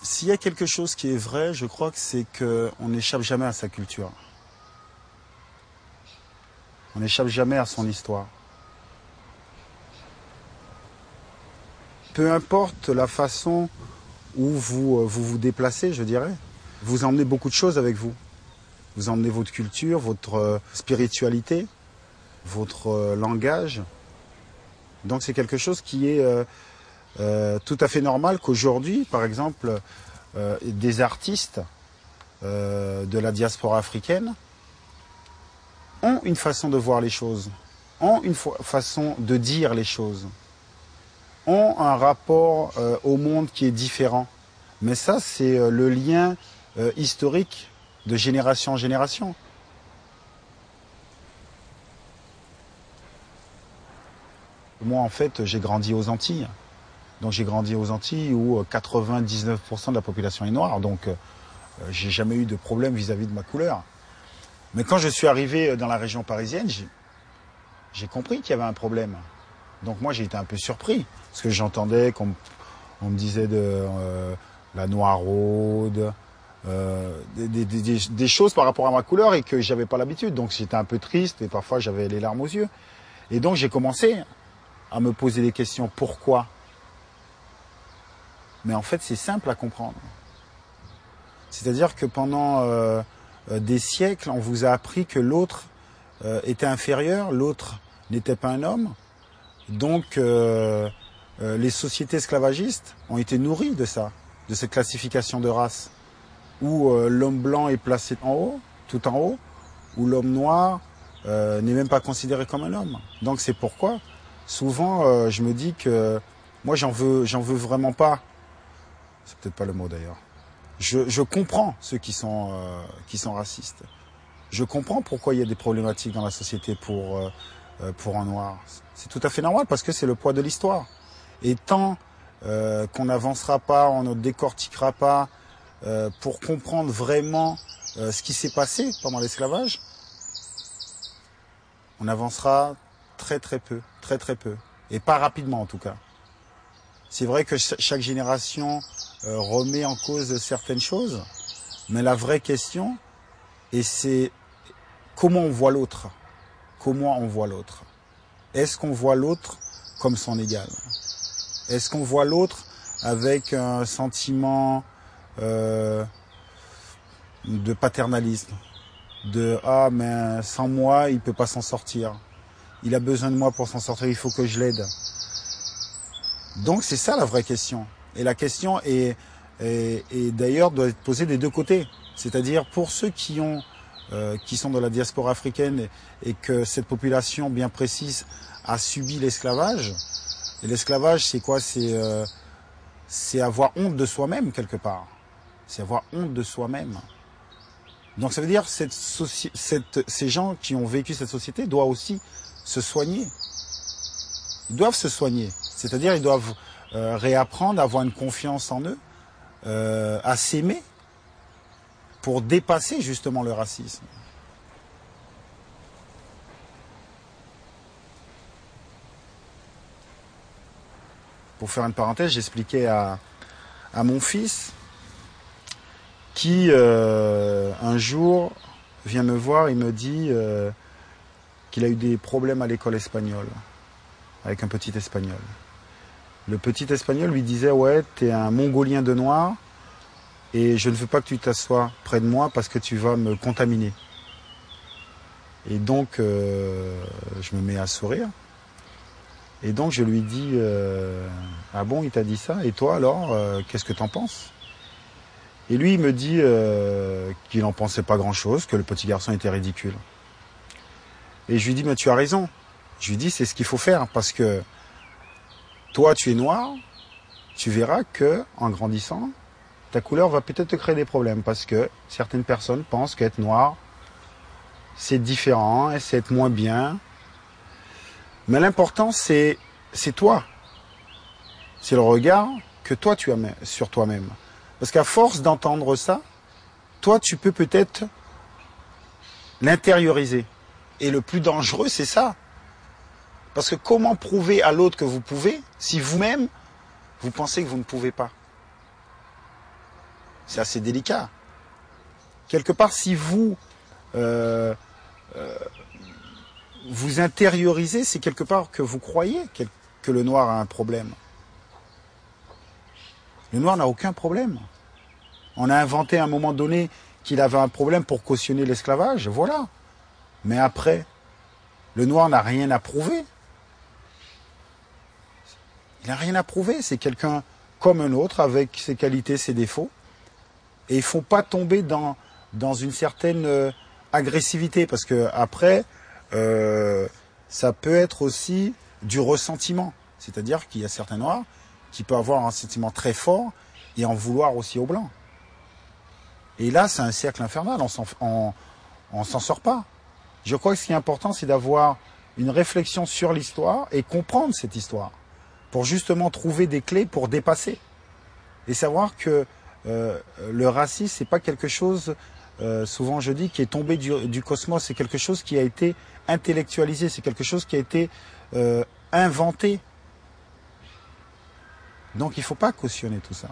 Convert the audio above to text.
S'il y a quelque chose qui est vrai, je crois que c'est qu'on n'échappe jamais à sa culture. On n'échappe jamais à son histoire. Peu importe la façon où vous déplacez, je dirais, vous emmenez beaucoup de choses avec vous. Vous emmenez votre culture, votre spiritualité, votre langage. Donc c'est quelque chose qui est tout à fait normal qu'aujourd'hui, par exemple, des artistes de la diaspora africaine ont une façon de voir les choses, ont une façon de dire les choses, ont un rapport au monde qui est différent. Mais ça, c'est le lien historique de génération en génération. Moi, en fait, j'ai grandi aux Antilles. Donc j'ai grandi aux Antilles où 99% de la population est noire. Donc j'ai jamais eu de problème vis-à-vis de ma couleur. Mais quand je suis arrivé dans la région parisienne, j'ai compris qu'il y avait un problème. Donc moi j'ai été un peu surpris. Parce que j'entendais qu'on me disait de la noiraude, des choses par rapport à ma couleur et que j'avais pas l'habitude. Donc j'étais un peu triste et parfois j'avais les larmes aux yeux. Et donc j'ai commencé à me poser des questions. Pourquoi ? Mais en fait, c'est simple à comprendre. C'est-à-dire que pendant des siècles, on vous a appris que l'autre était inférieur, l'autre n'était pas un homme. Donc, les sociétés esclavagistes ont été nourries de ça, de cette classification de race, où l'homme blanc est placé en haut, tout en haut, où l'homme noir n'est même pas considéré comme un homme. Donc, c'est pourquoi, souvent, je me dis que moi, j'en veux vraiment pas. C'est peut-être pas le mot d'ailleurs. Je comprends ceux qui sont racistes. Je comprends pourquoi il y a des problématiques dans la société pour un noir. C'est tout à fait normal parce que c'est le poids de l'histoire. Et tant qu'on n'avancera pas, on ne décortiquera pas pour comprendre vraiment ce qui s'est passé pendant l'esclavage, on avancera très peu. Et pas rapidement en tout cas. C'est vrai que chaque génération remet en cause certaines choses, mais la vraie question, et c'est comment on voit l'autre. Comment on voit l'autre. Est-ce qu'on voit l'autre comme son égal? Est-ce qu'on voit l'autre avec un sentiment de paternalisme? De « Ah, mais sans moi, il ne peut pas s'en sortir. Il a besoin de moi pour s'en sortir, il faut que je l'aide. » Donc c'est ça la vraie question. Et la question est d'ailleurs doit être posée des deux côtés. C'est-à-dire pour ceux qui sont de la diaspora africaine et que cette population bien précise a subi l'esclavage. Et l'esclavage, c'est quoi? C'est avoir honte de soi-même quelque part. C'est avoir honte de soi-même. Donc ça veut dire que ces gens qui ont vécu cette société doivent aussi se soigner. Ils doivent se soigner. C'est-à-dire ils doivent réapprendre à avoir une confiance en eux, à s'aimer pour dépasser justement le racisme. Pour faire une parenthèse, j'expliquais à mon fils qui un jour vient me voir et me dit qu'il a eu des problèmes à l'école espagnole avec un petit espagnol. Le petit espagnol lui disait « Ouais, t'es un mongolien de noir et je ne veux pas que tu t'assoies près de moi parce que tu vas me contaminer. » Et donc, je me mets à sourire. Et donc, je lui dis « Ah bon, il t'a dit ça? Et toi, alors, qu'est-ce que t'en penses ?» Et lui, il me dit qu'il n'en pensait pas grand-chose, que le petit garçon était ridicule. Et je lui dis « Mais tu as raison. » Je lui dis « C'est ce qu'il faut faire parce que toi, tu es noir, tu verras que en grandissant, ta couleur va peut-être te créer des problèmes parce que certaines personnes pensent qu'être noir, c'est différent et c'est être moins bien. Mais l'important, c'est toi. C'est le regard que toi, tu as sur toi-même. Parce qu'à force d'entendre ça, toi, tu peux peut-être l'intérioriser. Et le plus dangereux, c'est ça. Parce que comment prouver à l'autre que vous pouvez si vous-même, vous pensez que vous ne pouvez pas? C'est assez délicat. Quelque part, si vous vous intériorisez, c'est quelque part que vous croyez que le noir a un problème. Le noir n'a aucun problème. On a inventé à un moment donné qu'il avait un problème pour cautionner l'esclavage, voilà. Mais après, le noir n'a rien à prouver. Il n'a rien à prouver, c'est quelqu'un comme un autre, avec ses qualités, ses défauts. Et il ne faut pas tomber dans une certaine agressivité, parce que après, ça peut être aussi du ressentiment. C'est-à-dire qu'il y a certains noirs qui peuvent avoir un sentiment très fort et en vouloir aussi aux blancs. Et là, c'est un cercle infernal, on s'en sort pas. Je crois que ce qui est important, c'est d'avoir une réflexion sur l'histoire et comprendre cette histoire, pour justement trouver des clés pour dépasser. Et savoir que le racisme, c'est pas quelque chose, souvent je dis, qui est tombé du cosmos, c'est quelque chose qui a été intellectualisé, c'est quelque chose qui a été inventé. Donc il ne faut pas cautionner tout ça.